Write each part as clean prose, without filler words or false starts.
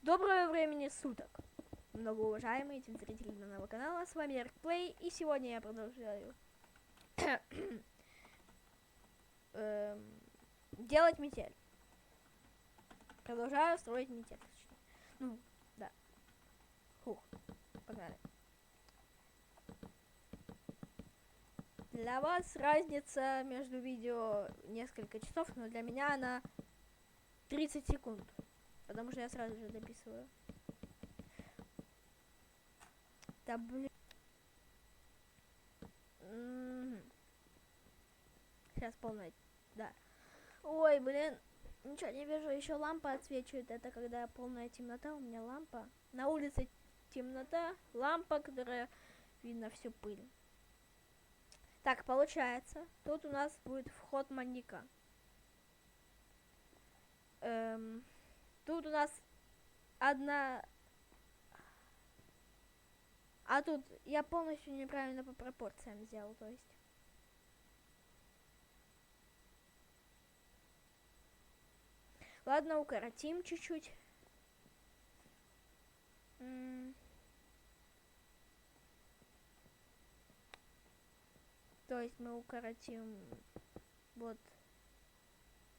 Доброго времени суток, многоуважаемые телезрители данного канала, с вами Эркплей, и сегодня я продолжаю делать метель. Продолжаю строить метель, точнее. Ну, да. Фух, погнали. Для вас разница между видео несколько часов, но для меня она 30 секунд, потому что я сразу же дописываю. Да блин. Сейчас полная, да. Ой, блин, ничего не вижу, еще лампа отсвечивает. Это когда полная темнота, у меня лампа. На улице темнота, лампа, которая видно всю пыль. Так, получается, тут у нас будет вход маньяка. Тут у нас одна... А тут я полностью неправильно по пропорциям сделал, то есть. Ладно, укоротим чуть-чуть. То есть мы укоротим вот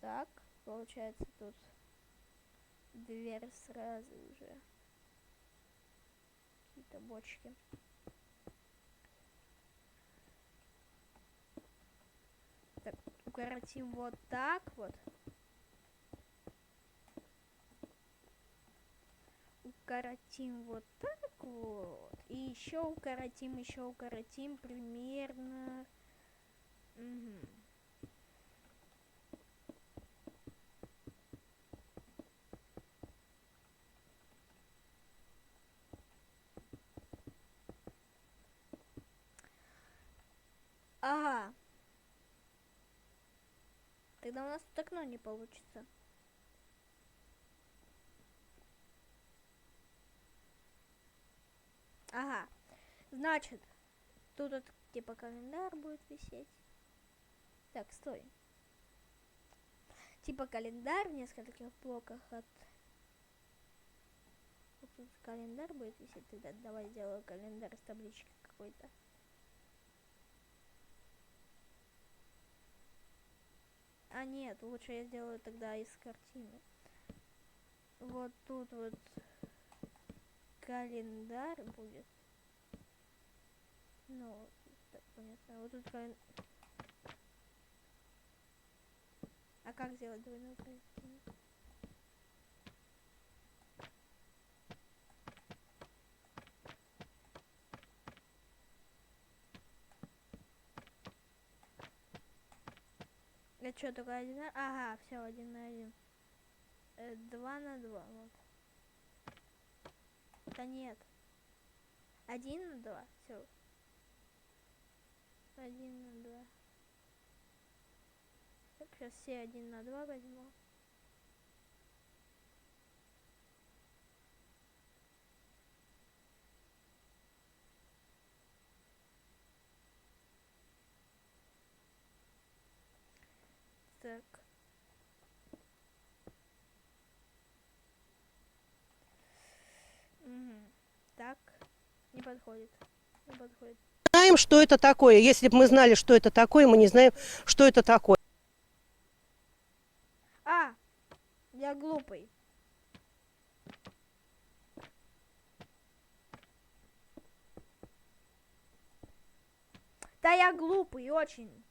так. Получается тут дверь сразу же. Какие-то бочки. Так, укоротим вот так вот. Укоротим вот так вот. И еще укоротим примерно. Угу. Ага. Тогда у нас тут окно не получится. Ага. Значит, тут вот, типа календарь будет висеть. Так, стой. Типа календарь в нескольких блоках от... Вот тут календарь будет висеть. Тогда давай сделаю календарь с табличкой какой-то. А нет, лучше я сделаю тогда из картины. Вот тут вот календарь будет. Ну, так понятно. Вот тут календарь. А как сделать двойную картину? Это что, только один на... Ага, все, 1 на 1. 2 на 2, вот. Да нет. 1 на 2, все. 1 на 2. Так, сейчас все 1 на 2 возьму. Так. Угу. Так. Не подходит. Не подходит. Знаем, что это такое. Если бы мы знали, что это такое, мы не знаем, что это такое. А! Я глупый. Да я глупый очень.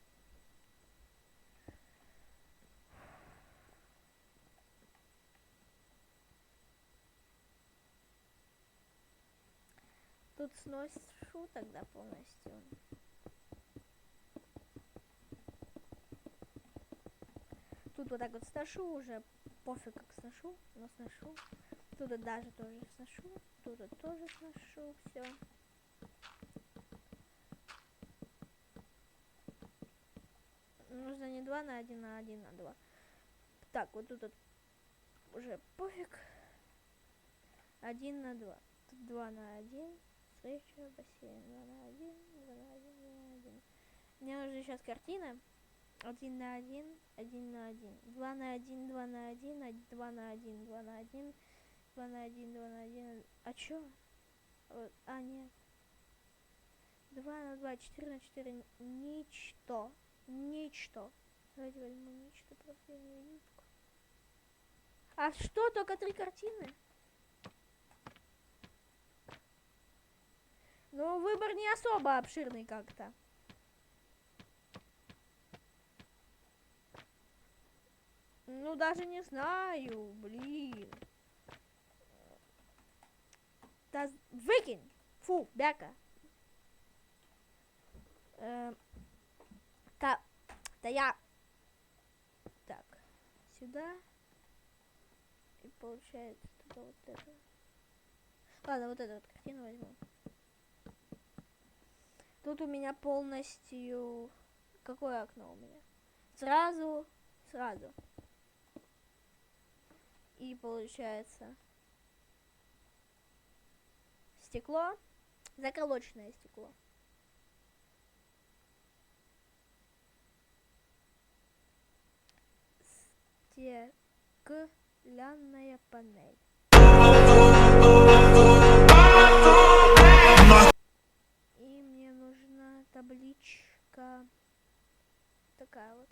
Тут сношу тогда полностью. Тут вот так вот сношу уже. Пофиг как сношу, но сношу. Тут вот даже тоже сношу. Тут вот тоже сношу. Все. Нужно не 2 на 1, а 1 на 2. Так, вот тут вот уже пофиг. 1 на 2. Тут 2 на 1. Встреча, бассейн. 2 на 1, 2 на 1, 2 на 1. Мне нужна сейчас картина. 1 на 1, 1 на 1. 2 на 1, 2 на 1, 2 на 1, 2 на 1. 2 на 1, 2 на 1. А чё? А, нет. 2 на 2, 4 на 4. Ничто. Ничто. Давайте возьму ничто, просто я не вижу. А что, только 3 картины? Ну, выбор не особо обширный как-то. Ну, даже не знаю, блин. Да выкинь! Фу, бяка. Да я... Так, сюда. И получается туда вот это. Ладно, вот эту вот картину возьму. Тут у меня полностью... Какое окно у меня? Сразу. И получается... Стекло. Заколоченное стекло. Стеклянная панель. И мне нужна табличка такая вот.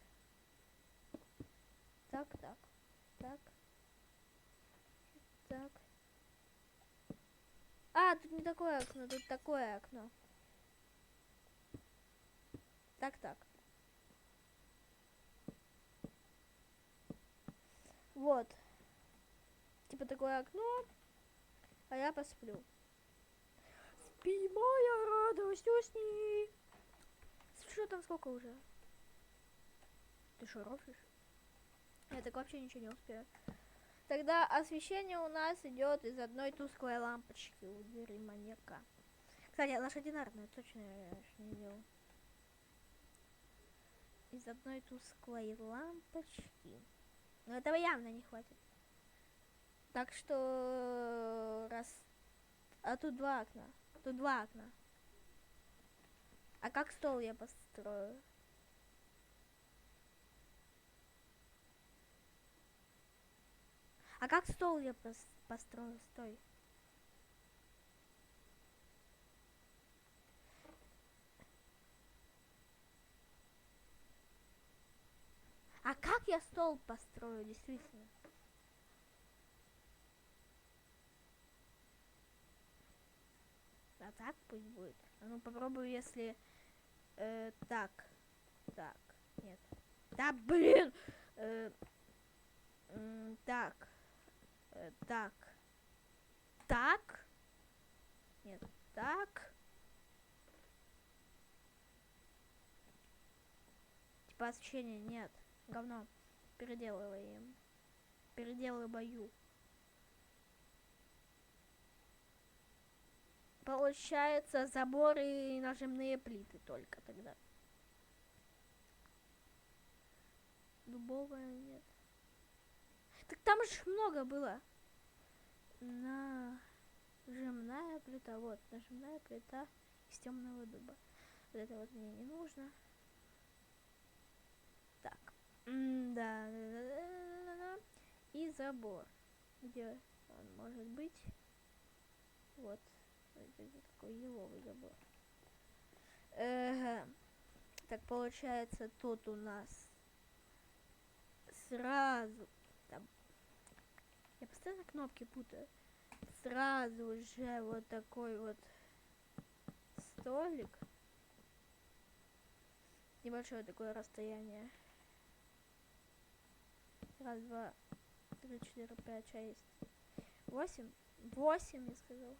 Так. А, тут не такое окно, тут такое окно. Так. Вот. Типа такое окно, а я посплю. Спи, моя радость, усни. Что там, сколько уже? Ты что, рофлишь? Я так вообще ничего не успею. Тогда освещение у нас идет из одной тусклой лампочки у двери маньяка. Кстати, она ж одинарная, точно я не делал. Из одной тусклой лампочки. Но этого явно не хватит. Так что раз... А тут 2 окна. Тут 2 окна. А как стол я построю? А как стол я построю? Стой. А как я стол построю, действительно? А так пусть будет. А ну попробую, если... так. Нет. Да блин! Так. Так. Нет. Так. Типа освещения нет. Говно. Переделываем. Переделываю. Получается заборы и нажимные плиты только тогда. Дубовая нет. Так там же много было. Нажимная плита. Вот, нажимная плита из темного дуба. Вот это вот мне не нужно. Так. Да. И забор. Где он может быть? Вот. Это такой еловый забор. Так, получается, тут у нас сразу... Там, я постоянно кнопки путаю. Сразу же вот такой вот столик. Небольшое такое расстояние. 1, 2, 3, 4, 5, 6, 8. 8, я сказал.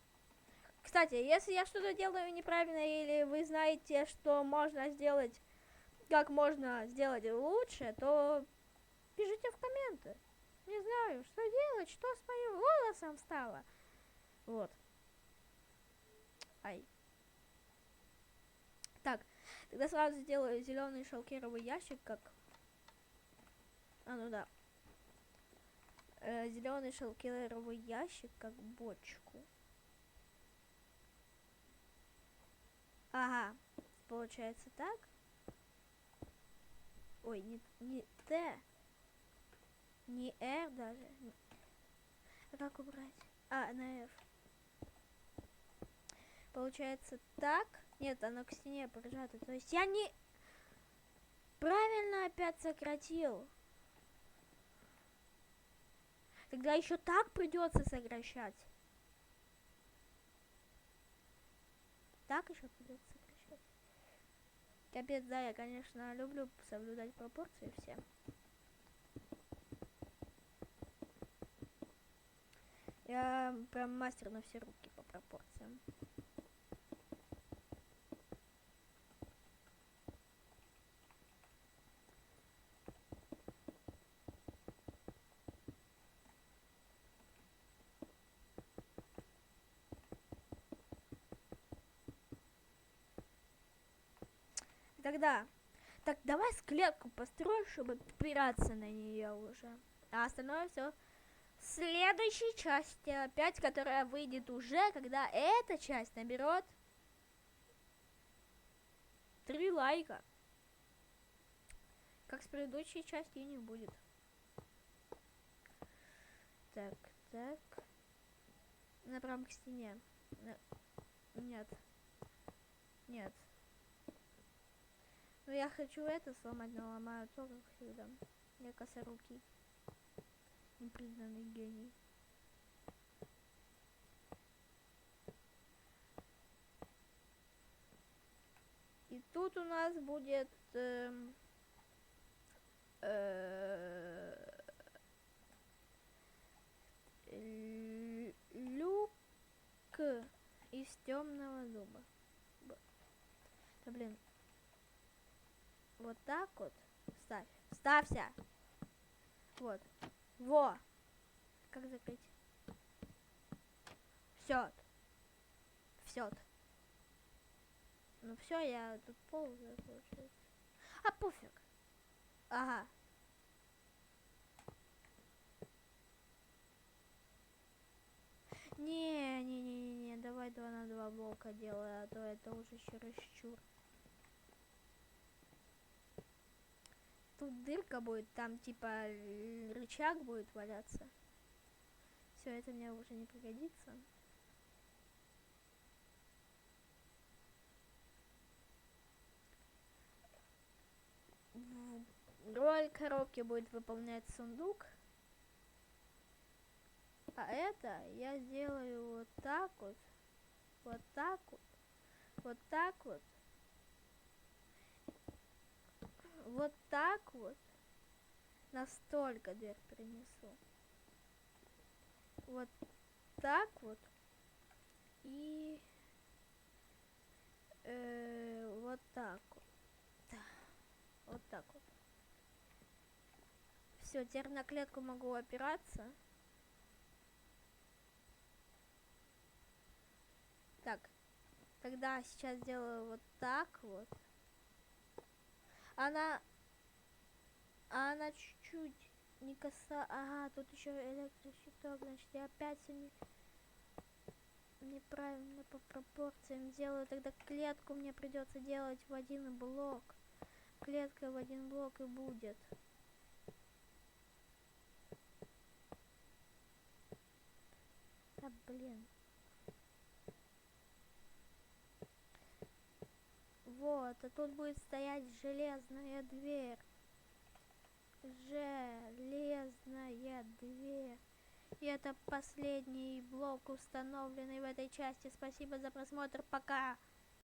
Кстати, если я что-то делаю неправильно, или вы знаете, что можно сделать, как можно сделать лучше, то пишите в комменты. Не знаю, что делать, что с моим волосом стало. Вот. Ай. Так, тогда сразу сделаю зеленый шалкеровый ящик, как... А, ну да. Зеленый шалкеровый ящик, как бочку. Ага, получается так. Ой, не Т, не R даже. Как убрать? А, на F. Получается так. Нет, оно к стене прижато. То есть я не... Правильно опять сократил. Тогда еще так придется сокращать. Так еще придется сокращать. Капец, да, я, конечно, люблю соблюдать пропорции все. Я прям мастер на все руки по пропорциям. Тогда, так давай клетку построим, чтобы опираться на нее уже. А остальное все в следующей части, опять, которая выйдет уже, когда эта часть наберет 3 лайка. Как с предыдущей частью не будет. Так, так. Направо к стене. Нет. Нет. Ну я хочу это сломать, но ломаю то, как всегда. Я косорукий. Непризнанный гений. И тут у нас будет люк из темного дуба. Да блин. Вот так вот. Ставь. Ставься. Вот. Во. Как закрыть? Все. Все. Ну все, я тут ползаю, получается. А пофиг. Ага. Не, давай 2 на 2 блока делай, а то это уже чересчур. Тут дырка будет, там типа рычаг будет валяться. Все, это мне уже не пригодится. Роль коробки будет выполнять сундук. А это я сделаю вот так вот. Вот так вот. Вот так вот. Вот так вот. Настолько дверь принесу. Вот так вот. И вот так вот. Вот так вот. Все, теперь на клетку могу опираться. Так, тогда сейчас сделаю вот так вот. Она чуть-чуть не коса. Ага, тут еще электрощиток, значит я опять неправильно по пропорциям делаю. Тогда клетку мне придется делать в один блок. Клетка в один блок и будет. Да блин. Вот, а тут будет стоять железная дверь. Железная дверь. И это последний блок, установленный в этой части. Спасибо за просмотр. Пока.